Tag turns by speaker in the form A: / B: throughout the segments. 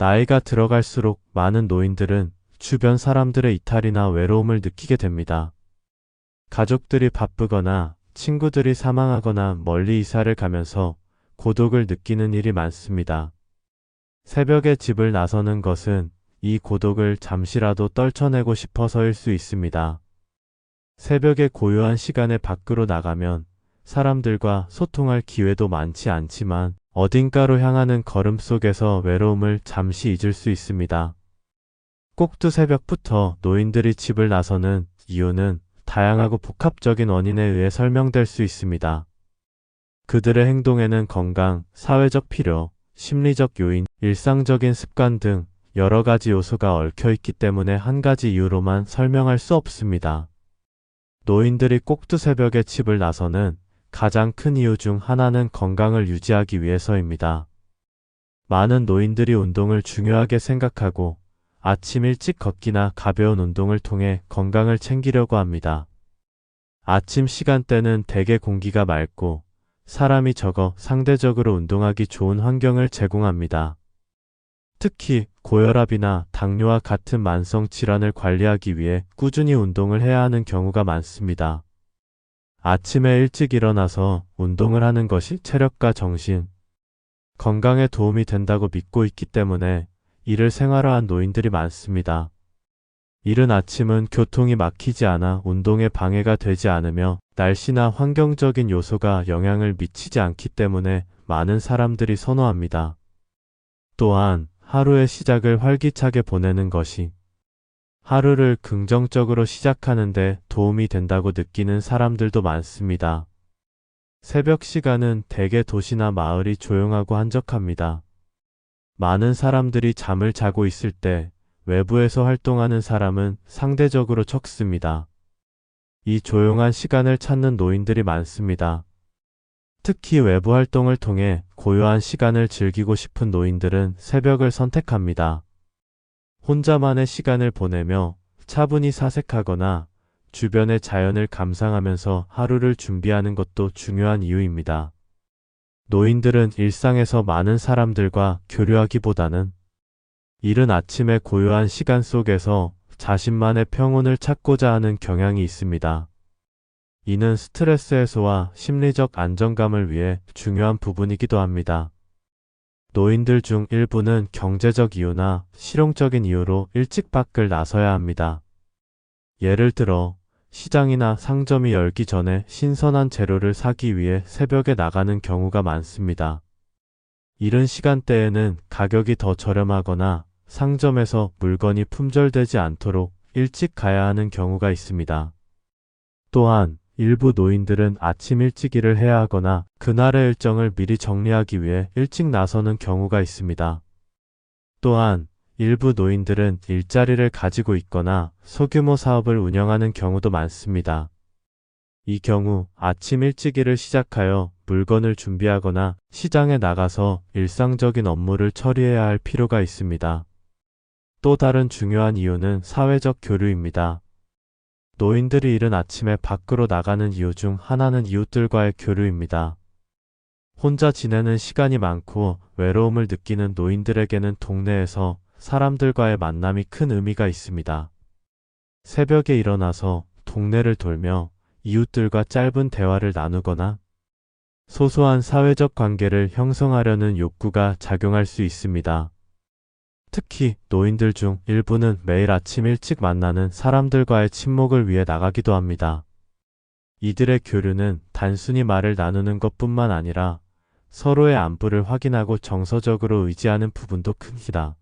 A: 나이가 들어갈수록 많은 노인들은 주변 사람들의 이탈이나 외로움을 느끼게 됩니다. 가족들이 바쁘거나 친구들이 사망하거나 멀리 이사를 가면서 고독을 느끼는 일이 많습니다. 새벽에 집을 나서는 것은 이 고독을 잠시라도 떨쳐내고 싶어서일 수 있습니다. 새벽에 고요한 시간에 밖으로 나가면 사람들과 소통할 기회도 많지 않지만 어딘가로 향하는 걸음 속에서 외로움을 잠시 잊을 수 있습니다. 꼭두 새벽부터 노인들이 집을 나서는 이유는 다양하고 복합적인 원인에 의해 설명될 수 있습니다. 그들의 행동에는 건강, 사회적 필요, 심리적 요인, 일상적인 습관 등 여러 가지 요소가 얽혀 있기 때문에 한 가지 이유로만 설명할 수 없습니다. 노인들이 꼭두 새벽에 집을 나서는 가장 큰 이유 중 하나는 건강을 유지하기 위해서입니다. 많은 노인들이 운동을 중요하게 생각하고 아침 일찍 걷기나 가벼운 운동을 통해 건강을 챙기려고 합니다. 아침 시간대는 대개 공기가 맑고 사람이 적어 상대적으로 운동하기 좋은 환경을 제공합니다. 특히 고혈압이나 당뇨와 같은 만성 질환을 관리하기 위해 꾸준히 운동을 해야 하는 경우가 많습니다. 아침에 일찍 일어나서 운동을 하는 것이 체력과 정신, 건강에 도움이 된다고 믿고 있기 때문에 이를 생활화한 노인들이 많습니다. 이른 아침은 교통이 막히지 않아 운동에 방해가 되지 않으며 날씨나 환경적인 요소가 영향을 미치지 않기 때문에 많은 사람들이 선호합니다. 또한 하루의 시작을 활기차게 보내는 것이 하루를 긍정적으로 시작하는데 도움이 된다고 느끼는 사람들도 많습니다. 새벽 시간은 대개 도시나 마을이 조용하고 한적합니다. 많은 사람들이 잠을 자고 있을 때 외부에서 활동하는 사람은 상대적으로 적습니다. 이 조용한 시간을 찾는 노인들이 많습니다. 특히 외부 활동을 통해 고요한 시간을 즐기고 싶은 노인들은 새벽을 선택합니다. 혼자만의 시간을 보내며 차분히 사색하거나 주변의 자연을 감상하면서 하루를 준비하는 것도 중요한 이유입니다. 노인들은 일상에서 많은 사람들과 교류하기보다는 이른 아침의 고요한 시간 속에서 자신만의 평온을 찾고자 하는 경향이 있습니다. 이는 스트레스 해소와 심리적 안정감을 위해 중요한 부분이기도 합니다. 노인들 중 일부는 경제적 이유나 실용적인 이유로 일찍 밖을 나서야 합니다. 예를 들어 시장이나 상점이 열기 전에 신선한 재료를 사기 위해 새벽에 나가는 경우가 많습니다. 이른 시간대에는 가격이 더 저렴하거나 상점에서 물건이 품절되지 않도록 일찍 가야 하는 경우가 있습니다. 또한 일부 노인들은 아침 일찍 일을 해야 하거나 그날의 일정을 미리 정리하기 위해 일찍 나서는 경우가 있습니다. 또한 일부 노인들은 일자리를 가지고 있거나 소규모 사업을 운영하는 경우도 많습니다. 이 경우 아침 일찍 일을 시작하여 물건을 준비하거나 시장에 나가서 일상적인 업무를 처리해야 할 필요가 있습니다. 또 다른 중요한 이유는 사회적 교류입니다. 노인들이 이른 아침에 밖으로 나가는 이유 중 하나는 이웃들과의 교류입니다. 혼자 지내는 시간이 많고 외로움을 느끼는 노인들에게는 동네에서 사람들과의 만남이 큰 의미가 있습니다. 새벽에 일어나서 동네를 돌며 이웃들과 짧은 대화를 나누거나 소소한 사회적 관계를 형성하려는 욕구가 작용할 수 있습니다. 특히 노인들 중 일부는 매일 아침 일찍 만나는 사람들과의 친목을 위해 나가기도 합니다. 이들의 교류는 단순히 말을 나누는 것뿐만 아니라 서로의 안부를 확인하고 정서적으로 의지하는 부분도 큽니다.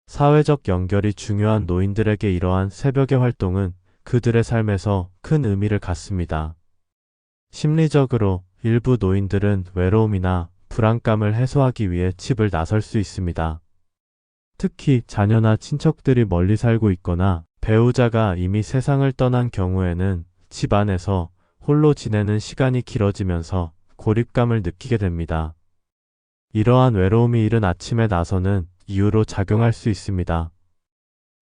A: 사회적 연결이 중요한 노인들에게 이러한 새벽의 활동은 그들의 삶에서 큰 의미를 갖습니다. 심리적으로 일부 노인들은 외로움이나 불안감을 해소하기 위해 집을 나설 수 있습니다. 특히 자녀나 친척들이 멀리 살고 있거나 배우자가 이미 세상을 떠난 경우에는 집 안에서 홀로 지내는 시간이 길어지면서 고립감을 느끼게 됩니다. 이러한 외로움이 이른 아침에 나서는 이유로 작용할 수 있습니다.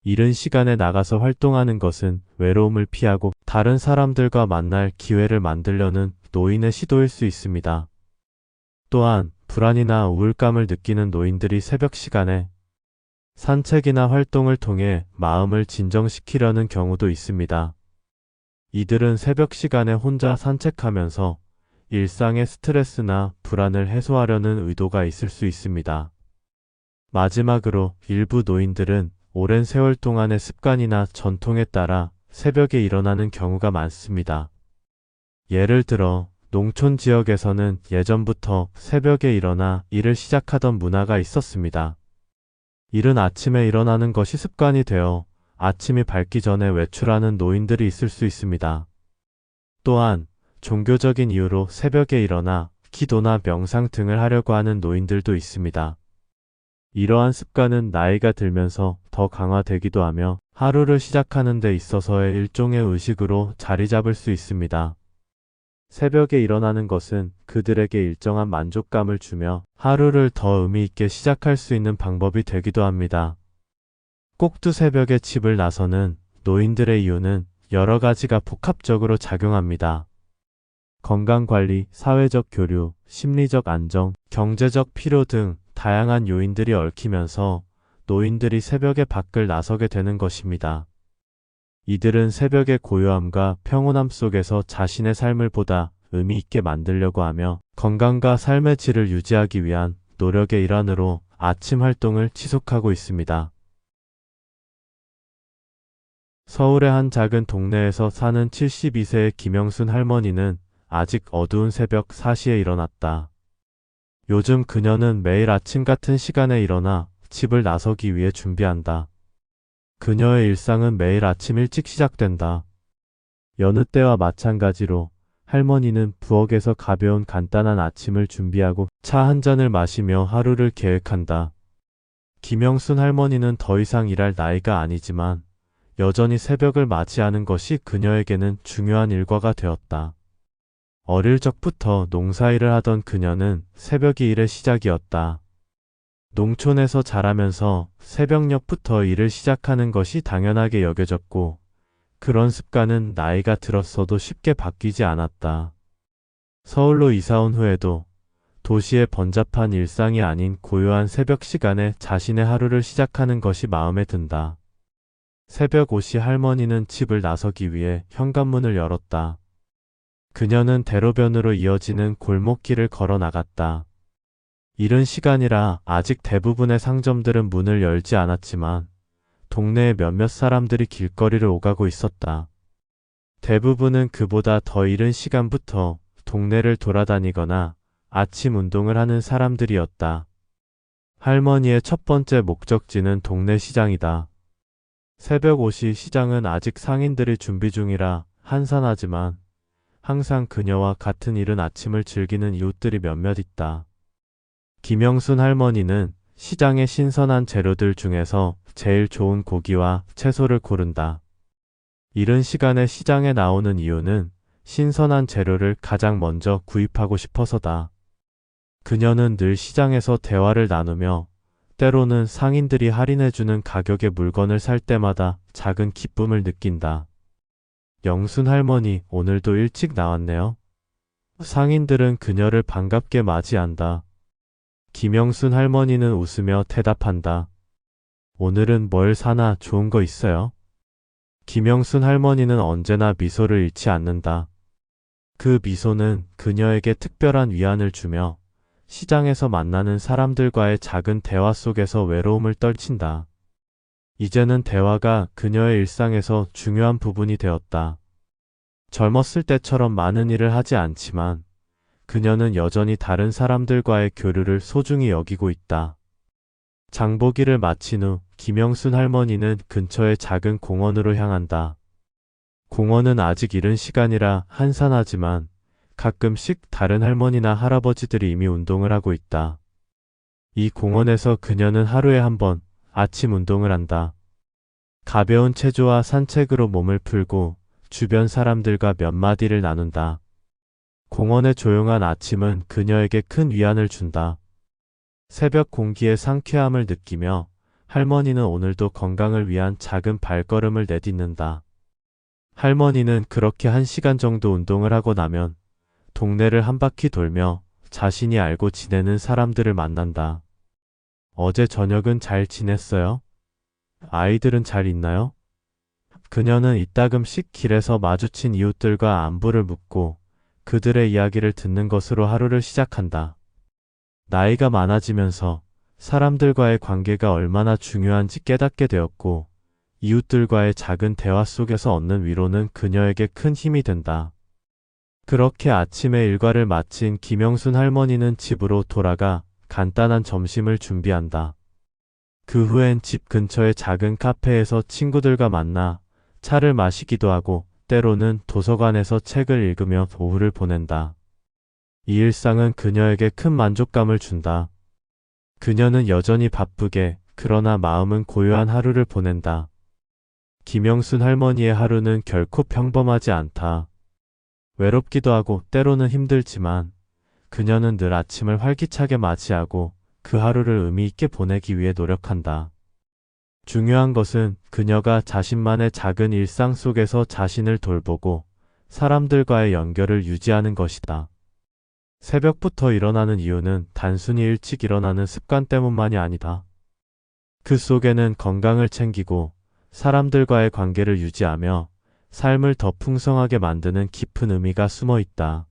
A: 이른 시간에 나가서 활동하는 것은 외로움을 피하고 다른 사람들과 만날 기회를 만들려는 노인의 시도일 수 있습니다. 또한 불안이나 우울감을 느끼는 노인들이 새벽 시간에 산책이나 활동을 통해 마음을 진정시키려는 경우도 있습니다. 이들은 새벽 시간에 혼자 산책하면서 일상의 스트레스나 불안을 해소하려는 의도가 있을 수 있습니다. 마지막으로 일부 노인들은 오랜 세월 동안의 습관이나 전통에 따라 새벽에 일어나는 경우가 많습니다. 예를 들어 농촌 지역에서는 예전부터 새벽에 일어나 일을 시작하던 문화가 있었습니다. 이른 아침에 일어나는 것이 습관이 되어 아침이 밝기 전에 외출하는 노인들이 있을 수 있습니다. 또한 종교적인 이유로 새벽에 일어나 기도나 명상 등을 하려고 하는 노인들도 있습니다. 이러한 습관은 나이가 들면서 더 강화되기도 하며 하루를 시작하는 데 있어서의 일종의 의식으로 자리 잡을 수 있습니다. 새벽에 일어나는 것은 그들에게 일정한 만족감을 주며 하루를 더 의미 있게 시작할 수 있는 방법이 되기도 합니다. 꼭두 새벽에 집을 나서는 노인들의 이유는 여러 가지가 복합적으로 작용합니다. 건강관리, 사회적 교류, 심리적 안정, 경제적 필요 등 다양한 요인들이 얽히면서 노인들이 새벽에 밖을 나서게 되는 것입니다. 이들은 새벽의 고요함과 평온함 속에서 자신의 삶을 보다 의미 있게 만들려고 하며 건강과 삶의 질을 유지하기 위한 노력의 일환으로 아침 활동을 지속하고 있습니다. 서울의 한 작은 동네에서 사는 72세의 김영순 할머니는 아직 어두운 새벽 4시에 일어났다. 요즘 그녀는 매일 아침 같은 시간에 일어나 집을 나서기 위해 준비한다. 그녀의 일상은 매일 아침 일찍 시작된다. 여느 때와 마찬가지로 할머니는 부엌에서 가벼운 간단한 아침을 준비하고 차 한 잔을 마시며 하루를 계획한다. 김영순 할머니는 더 이상 일할 나이가 아니지만 여전히 새벽을 맞이하는 것이 그녀에게는 중요한 일과가 되었다. 어릴 적부터 농사일을 하던 그녀는 새벽이 일의 시작이었다. 농촌에서 자라면서 새벽녘부터 일을 시작하는 것이 당연하게 여겨졌고 그런 습관은 나이가 들었어도 쉽게 바뀌지 않았다. 서울로 이사온 후에도 도시의 번잡한 일상이 아닌 고요한 새벽 시간에 자신의 하루를 시작하는 것이 마음에 든다. 새벽 5시 할머니는 집을 나서기 위해 현관문을 열었다. 그녀는 대로변으로 이어지는 골목길을 걸어 나갔다. 이른 시간이라 아직 대부분의 상점들은 문을 열지 않았지만 동네의 몇몇 사람들이 길거리를 오가고 있었다. 대부분은 그보다 더 이른 시간부터 동네를 돌아다니거나 아침 운동을 하는 사람들이었다. 할머니의 첫 번째 목적지는 동네 시장이다. 새벽 5시 시장은 아직 상인들이 준비 중이라 한산하지만 항상 그녀와 같은 이른 아침을 즐기는 이웃들이 몇몇 있다. 김영순 할머니는 시장의 신선한 재료들 중에서 제일 좋은 고기와 채소를 고른다. 이른 시간에 시장에 나오는 이유는 신선한 재료를 가장 먼저 구입하고 싶어서다. 그녀는 늘 시장에서 대화를 나누며 때로는 상인들이 할인해주는 가격의 물건을 살 때마다 작은 기쁨을 느낀다. 영순 할머니, 오늘도 일찍 나왔네요. 상인들은 그녀를 반갑게 맞이한다. 김영순 할머니는 웃으며 대답한다. 오늘은 뭘 사나 좋은 거 있어요? 김영순 할머니는 언제나 미소를 잃지 않는다. 그 미소는 그녀에게 특별한 위안을 주며 시장에서 만나는 사람들과의 작은 대화 속에서 외로움을 떨친다. 이제는 대화가 그녀의 일상에서 중요한 부분이 되었다. 젊었을 때처럼 많은 일을 하지 않지만 그녀는 여전히 다른 사람들과의 교류를 소중히 여기고 있다. 장보기를 마친 후 김영순 할머니는 근처의 작은 공원으로 향한다. 공원은 아직 이른 시간이라 한산하지만 가끔씩 다른 할머니나 할아버지들이 이미 운동을 하고 있다. 이 공원에서 그녀는 하루에 한 번 아침 운동을 한다. 가벼운 체조와 산책으로 몸을 풀고 주변 사람들과 몇 마디를 나눈다. 공원의 조용한 아침은 그녀에게 큰 위안을 준다. 새벽 공기의 상쾌함을 느끼며 할머니는 오늘도 건강을 위한 작은 발걸음을 내딛는다. 할머니는 그렇게 1시간 정도 운동을 하고 나면 동네를 한 바퀴 돌며 자신이 알고 지내는 사람들을 만난다. 어제 저녁은 잘 지냈어요? 아이들은 잘 있나요? 그녀는 이따금씩 길에서 마주친 이웃들과 안부를 묻고 그들의 이야기를 듣는 것으로 하루를 시작한다. 나이가 많아지면서 사람들과의 관계가 얼마나 중요한지 깨닫게 되었고, 이웃들과의 작은 대화 속에서 얻는 위로는 그녀에게 큰 힘이 된다. 그렇게 아침에 일과를 마친 김영순 할머니는 집으로 돌아가 간단한 점심을 준비한다. 그 후엔 집 근처의 작은 카페에서 친구들과 만나 차를 마시기도 하고 때로는 도서관에서 책을 읽으며 오후를 보낸다. 이 일상은 그녀에게 큰 만족감을 준다. 그녀는 여전히 바쁘게 그러나 마음은 고요한 하루를 보낸다. 김영순 할머니의 하루는 결코 평범하지 않다. 외롭기도 하고 때로는 힘들지만 그녀는 늘 아침을 활기차게 맞이하고 그 하루를 의미 있게 보내기 위해 노력한다. 중요한 것은 그녀가 자신만의 작은 일상 속에서 자신을 돌보고 사람들과의 연결을 유지하는 것이다. 새벽부터 일어나는 이유는 단순히 일찍 일어나는 습관 때문만이 아니다. 그 속에는 건강을 챙기고 사람들과의 관계를 유지하며 삶을 더 풍성하게 만드는 깊은 의미가 숨어 있다.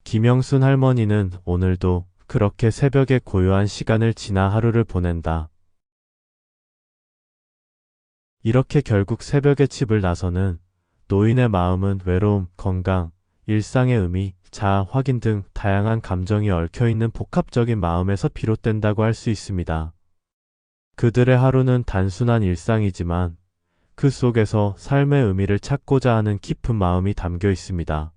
A: 김영순 할머니는 오늘도 그렇게 새벽의 고요한 시간을 지나 하루를 보낸다. 이렇게 결국 새벽에 집을 나서는 노인의 마음은 외로움, 건강, 일상의 의미, 자아 확인 등 다양한 감정이 얽혀있는 복합적인 마음에서 비롯된다고 할 수 있습니다. 그들의 하루는 단순한 일상이지만 그 속에서 삶의 의미를 찾고자 하는 깊은 마음이 담겨 있습니다.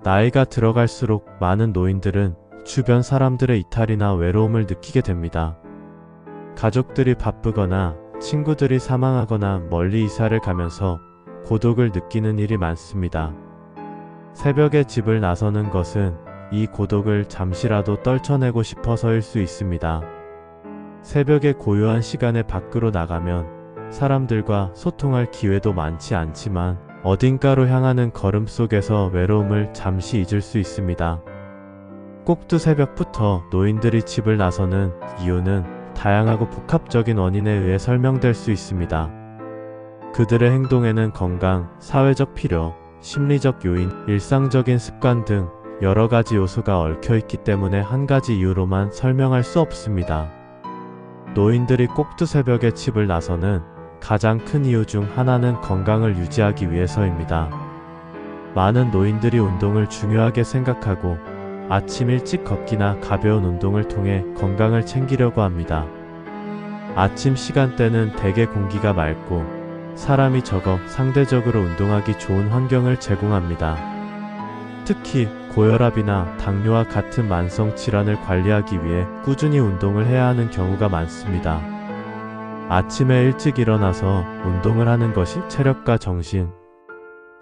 A: 나이가 들어갈수록 많은 노인들은 주변 사람들의 이탈이나 외로움을 느끼게 됩니다. 가족들이 바쁘거나 친구들이 사망하거나 멀리 이사를 가면서 고독을 느끼는 일이 많습니다. 새벽에 집을 나서는 것은 이 고독을 잠시라도 떨쳐내고 싶어서일 수 있습니다. 새벽의 고요한 시간에 밖으로 나가면 사람들과 소통할 기회도 많지 않지만 어딘가로 향하는 걸음 속에서 외로움을 잠시 잊을 수 있습니다. 꼭두 새벽부터 노인들이 집을 나서는 이유는 다양하고 복합적인 원인에 의해 설명될 수 있습니다. 그들의 행동에는 건강, 사회적 필요, 심리적 요인, 일상적인 습관 등 여러 가지 요소가 얽혀 있기 때문에 한 가지 이유로만 설명할 수 없습니다. 노인들이 꼭두 새벽에 집을 나서는 가장 큰 이유 중 하나는 건강을 유지하기 위해서입니다. 많은 노인들이 운동을 중요하게 생각하고 아침 일찍 걷기나 가벼운 운동을 통해 건강을 챙기려고 합니다. 아침 시간대는 대개 공기가 맑고 사람이 적어 상대적으로 운동하기 좋은 환경을 제공합니다. 특히 고혈압이나 당뇨와 같은 만성 질환을 관리하기 위해 꾸준히 운동을 해야 하는 경우가 많습니다. 아침에 일찍 일어나서 운동을 하는 것이 체력과 정신,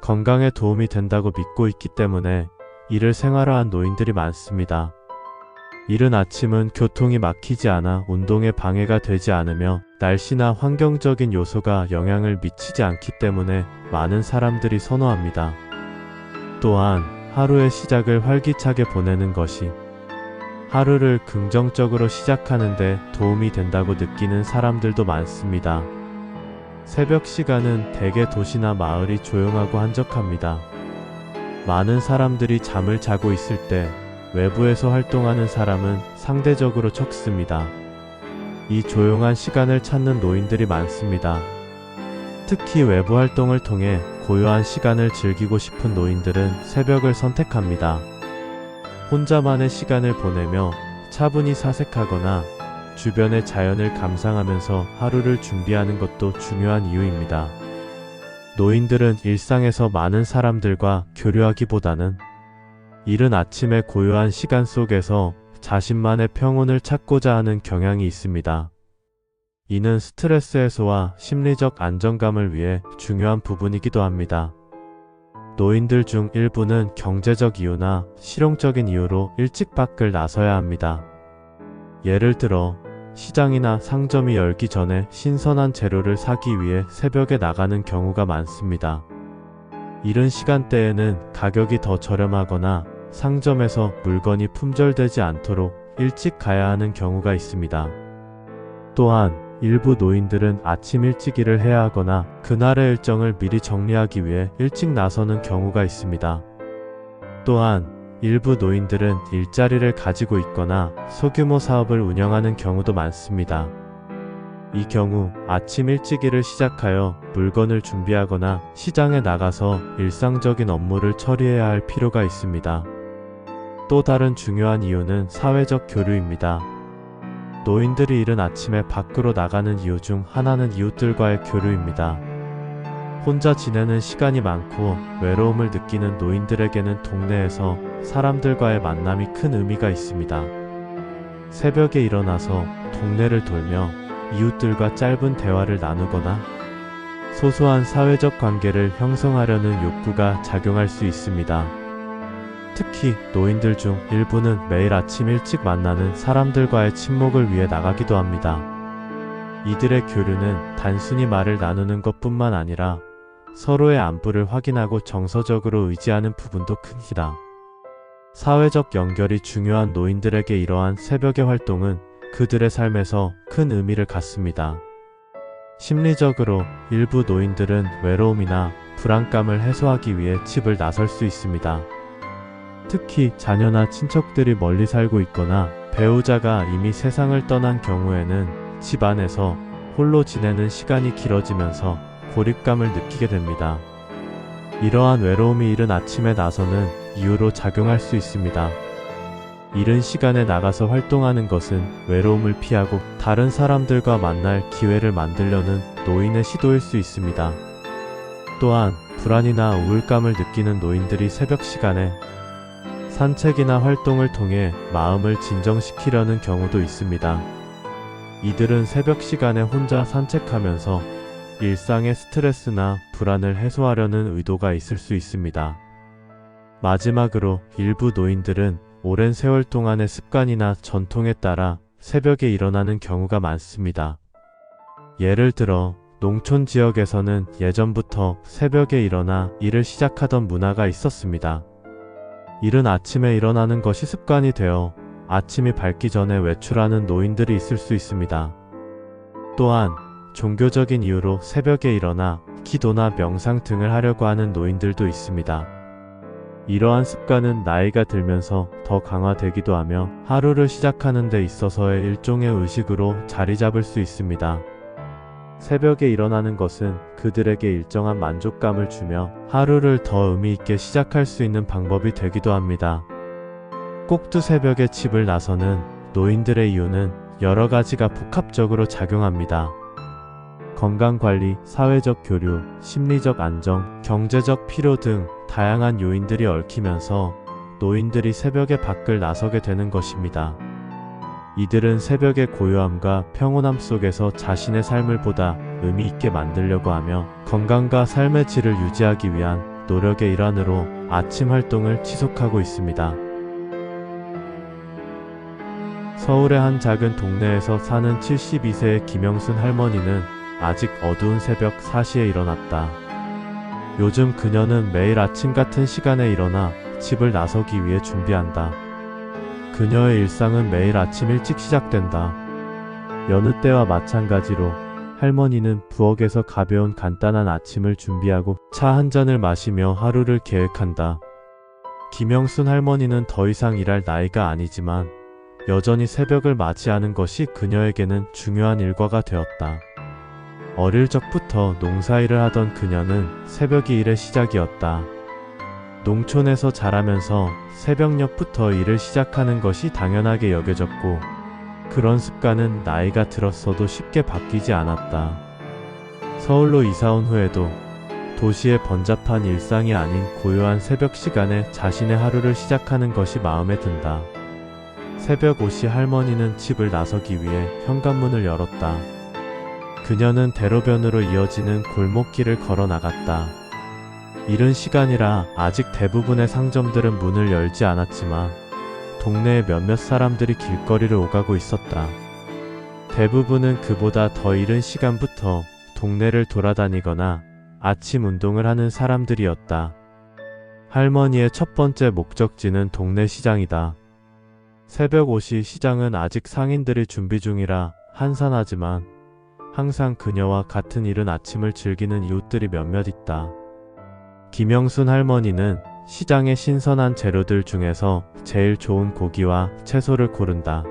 A: 건강에 도움이 된다고 믿고 있기 때문에 이를 생활화한 노인들이 많습니다. 이른 아침은 교통이 막히지 않아 운동에 방해가 되지 않으며 날씨나 환경적인 요소가 영향을 미치지 않기 때문에 많은 사람들이 선호합니다. 또한 하루의 시작을 활기차게 보내는 것이 하루를 긍정적으로 시작하는데 도움이 된다고 느끼는 사람들도 많습니다. 새벽 시간은 대개 도시나 마을이 조용하고 한적합니다. 많은 사람들이 잠을 자고 있을 때 외부에서 활동하는 사람은 상대적으로 적습니다. 이 조용한 시간을 찾는 노인들이 많습니다. 특히 외부 활동을 통해 고요한 시간을 즐기고 싶은 노인들은 새벽을 선택합니다. 혼자만의 시간을 보내며 차분히 사색하거나 주변의 자연을 감상하면서 하루를 준비하는 것도 중요한 이유입니다. 노인들은 일상에서 많은 사람들과 교류하기보다는 이른 아침의 고요한 시간 속에서 자신만의 평온을 찾고자 하는 경향이 있습니다. 이는 스트레스 해소와 심리적 안정감을 위해 중요한 부분이기도 합니다. 노인들 중 일부는 경제적 이유나 실용적인 이유로 일찍 밖을 나서야 합니다. 예를 들어 시장이나 상점이 열기 전에 신선한 재료를 사기 위해 새벽에 나가는 경우가 많습니다. 이른 시간대에는 가격이 더 저렴하거나 상점에서 물건이 품절되지 않도록 일찍 가야 하는 경우가 있습니다. 또한 일부 노인들은 아침 일찍 일을 해야 하거나 그날의 일정을 미리 정리하기 위해 일찍 나서는 경우가 있습니다. 또한 일부 노인들은 일자리를 가지고 있거나 소규모 사업을 운영하는 경우도 많습니다. 이 경우 아침 일찍 일을 시작하여 물건을 준비하거나 시장에 나가서 일상적인 업무를 처리해야 할 필요가 있습니다. 또 다른 중요한 이유는 사회적 교류입니다. 노인들이 이른 아침에 밖으로 나가는 이유 중 하나는 이웃들과의 교류입니다. 혼자 지내는 시간이 많고 외로움을 느끼는 노인들에게는 동네에서 사람들과의 만남이 큰 의미가 있습니다. 새벽에 일어나서 동네를 돌며 이웃들과 짧은 대화를 나누거나 소소한 사회적 관계를 형성하려는 욕구가 작용할 수 있습니다. 특히 노인들 중 일부는 매일 아침 일찍 만나는 사람들과의 친목을 위해 나가기도 합니다. 이들의 교류는 단순히 말을 나누는 것뿐만 아니라 서로의 안부를 확인하고 정서적으로 의지하는 부분도 큽니다. 사회적 연결이 중요한 노인들에게 이러한 새벽의 활동은 그들의 삶에서 큰 의미를 갖습니다. 심리적으로 일부 노인들은 외로움이나 불안감을 해소하기 위해 집을 나설 수 있습니다. 특히 자녀나 친척들이 멀리 살고 있거나 배우자가 이미 세상을 떠난 경우에는 집 안에서 홀로 지내는 시간이 길어지면서 고립감을 느끼게 됩니다. 이러한 외로움이 이른 아침에 나서는 이유로 작용할 수 있습니다. 이른 시간에 나가서 활동하는 것은 외로움을 피하고 다른 사람들과 만날 기회를 만들려는 노인의 시도일 수 있습니다. 또한 불안이나 우울감을 느끼는 노인들이 새벽 시간에 산책이나 활동을 통해 마음을 진정시키려는 경우도 있습니다. 이들은 새벽 시간에 혼자 산책하면서 일상의 스트레스나 불안을 해소하려는 의도가 있을 수 있습니다. 마지막으로 일부 노인들은 오랜 세월 동안의 습관이나 전통에 따라 새벽에 일어나는 경우가 많습니다. 예를 들어 농촌 지역에서는 예전부터 새벽에 일어나 일을 시작하던 문화가 있었습니다. 이른 아침에 일어나는 것이 습관이 되어 아침이 밝기 전에 외출하는 노인들이 있을 수 있습니다. 또한 종교적인 이유로 새벽에 일어나 기도나 명상 등을 하려고 하는 노인들도 있습니다. 이러한 습관은 나이가 들면서 더 강화되기도 하며 하루를 시작하는 데 있어서의 일종의 의식으로 자리 잡을 수 있습니다. 새벽에 일어나는 것은 그들에게 일정한 만족감을 주며 하루를 더 의미 있게 시작할 수 있는 방법이 되기도 합니다. 꼭두 새벽에 집을 나서는 노인들의 이유는 여러 가지가 복합적으로 작용합니다. 건강관리, 사회적 교류, 심리적 안정, 경제적 필요 등 다양한 요인들이 얽히면서 노인들이 새벽에 밖을 나서게 되는 것입니다. 이들은 새벽의 고요함과 평온함 속에서 자신의 삶을 보다 의미 있게 만들려고 하며 건강과 삶의 질을 유지하기 위한 노력의 일환으로 아침 활동을 지속하고 있습니다. 서울의 한 작은 동네에서 사는 72세의 김영순 할머니는 아직 어두운 새벽 4시에 일어났다. 요즘 그녀는 매일 아침 같은 시간에 일어나 집을 나서기 위해 준비한다. 그녀의 일상은 매일 아침 일찍 시작된다. 여느 때와 마찬가지로 할머니는 부엌에서 가벼운 간단한 아침을 준비하고 차 한 잔을 마시며 하루를 계획한다. 김영순 할머니는 더 이상 일할 나이가 아니지만 여전히 새벽을 맞이하는 것이 그녀에게는 중요한 일과가 되었다. 어릴 적부터 농사일을 하던 그녀는 새벽이 일의 시작이었다. 농촌에서 자라면서 새벽녘부터 일을 시작하는 것이 당연하게 여겨졌고 그런 습관은 나이가 들었어도 쉽게 바뀌지 않았다. 서울로 이사온 후에도 도시의 번잡한 일상이 아닌 고요한 새벽 시간에 자신의 하루를 시작하는 것이 마음에 든다. 새벽 5시 할머니는 집을 나서기 위해 현관문을 열었다. 그녀는 대로변으로 이어지는 골목길을 걸어 나갔다. 이른 시간이라 아직 대부분의 상점들은 문을 열지 않았지만 동네의 몇몇 사람들이 길거리를 오가고 있었다. 대부분은 그보다 더 이른 시간부터 동네를 돌아다니거나 아침 운동을 하는 사람들이었다. 할머니의 첫 번째 목적지는 동네 시장이다. 새벽 5시 시장은 아직 상인들이 준비 중이라 한산하지만 항상 그녀와 같은 이른 아침을 즐기는 이웃들이 몇몇 있다. 김영순 할머니는 시장의 신선한 재료들 중에서 제일 좋은 고기와 채소를 고른다.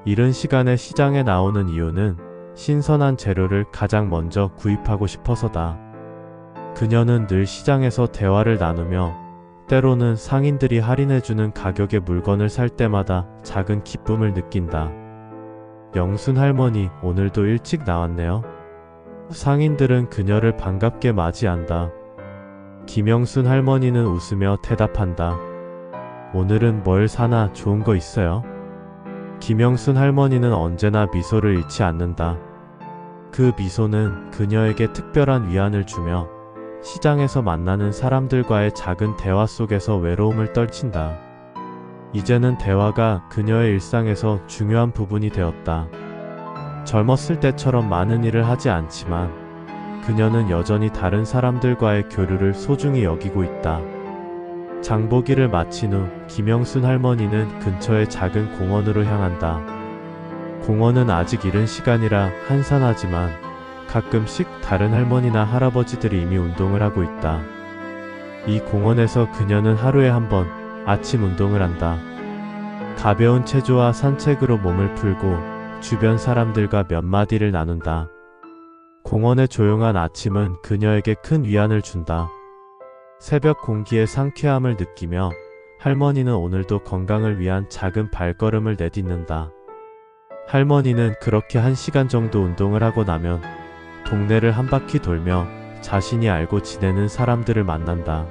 A: 이른 시간에 시장에 나오는 이유는 신선한 재료를 가장 먼저 구입하고 싶어서다. 그녀는 늘 시장에서 대화를 나누며 때로는 상인들이 할인해주는 가격의 물건을 살 때마다 작은 기쁨을 느낀다. 영순 할머니, 오늘도 일찍 나왔네요. 상인들은 그녀를 반갑게 맞이한다. 김영순 할머니는 웃으며 대답한다. 오늘은 뭘 사나 좋은 거 있어요? 김영순 할머니는 언제나 미소를 잃지 않는다. 그 미소는 그녀에게 특별한 위안을 주며 시장에서 만나는 사람들과의 작은 대화 속에서 외로움을 떨친다. 이제는 대화가 그녀의 일상에서 중요한 부분이 되었다. 젊었을 때처럼 많은 일을 하지 않지만 그녀는 여전히 다른 사람들과의 교류를 소중히 여기고 있다. 장보기를 마친 후 김영순 할머니는 근처의 작은 공원으로 향한다. 공원은 아직 이른 시간이라 한산하지만 가끔씩 다른 할머니나 할아버지들이 이미 운동을 하고 있다. 이 공원에서 그녀는 하루에 한 번 아침 운동을 한다. 가벼운 체조와 산책으로 몸을 풀고 주변 사람들과 몇 마디를 나눈다. 공원의 조용한 아침은 그녀에게 큰 위안을 준다. 새벽 공기의 상쾌함을 느끼며 할머니는 오늘도 건강을 위한 작은 발걸음을 내딛는다. 할머니는 그렇게 1시간 정도 운동을 하고 나면 동네를 한 바퀴 돌며 자신이 알고 지내는 사람들을 만난다.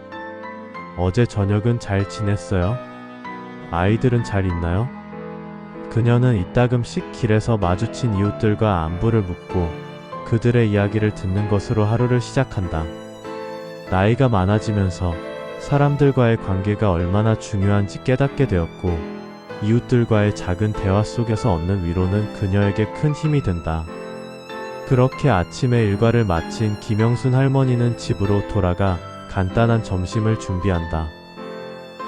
A: 어제 저녁은 잘 지냈어요? 아이들은 잘 있나요? 그녀는 이따금씩 길에서 마주친 이웃들과 안부를 묻고 그들의 이야기를 듣는 것으로 하루를 시작한다. 나이가 많아지면서 사람들과의 관계가 얼마나 중요한지 깨닫게 되었고 이웃들과의 작은 대화 속에서 얻는 위로는 그녀에게 큰 힘이 된다. 그렇게 아침에 일과를 마친 김영순 할머니는 집으로 돌아가 간단한 점심을 준비한다.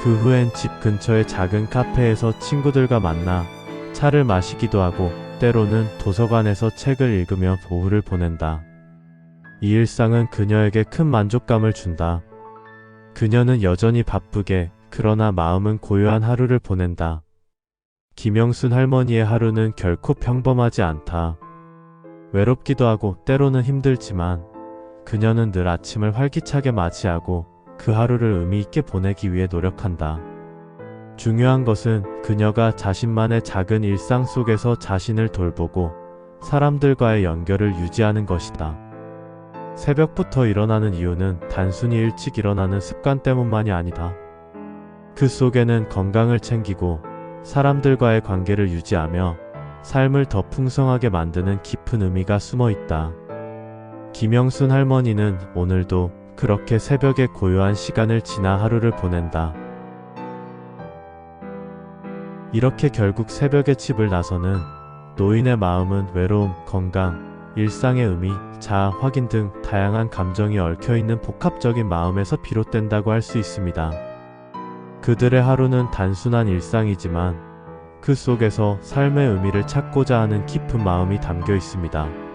A: 그 후엔 집 근처의 작은 카페에서 친구들과 만나 차를 마시기도 하고 때로는 도서관에서 책을 읽으며 오후를 보낸다. 이 일상은 그녀에게 큰 만족감을 준다. 그녀는 여전히 바쁘게 그러나 마음은 고요한 하루를 보낸다. 김영순 할머니의 하루는 결코 평범하지 않다. 외롭기도 하고 때로는 힘들지만 그녀는 늘 아침을 활기차게 맞이하고 그 하루를 의미 있게 보내기 위해 노력한다. 중요한 것은 그녀가 자신만의 작은 일상 속에서 자신을 돌보고 사람들과의 연결을 유지하는 것이다. 새벽부터 일어나는 이유는 단순히 일찍 일어나는 습관 때문만이 아니다. 그 속에는 건강을 챙기고 사람들과의 관계를 유지하며 삶을 더 풍성하게 만드는 깊은 의미가 숨어 있다. 김영순 할머니는 오늘도 그렇게 새벽의 고요한 시간을 지나 하루를 보낸다. 이렇게 결국 새벽에 집을 나서는 노인의 마음은 외로움, 건강, 일상의 의미, 자아 확인 등 다양한 감정이 얽혀있는 복합적인 마음에서 비롯된다고 할 수 있습니다. 그들의 하루는 단순한 일상이지만 그 속에서 삶의 의미를 찾고자 하는 깊은 마음이 담겨 있습니다.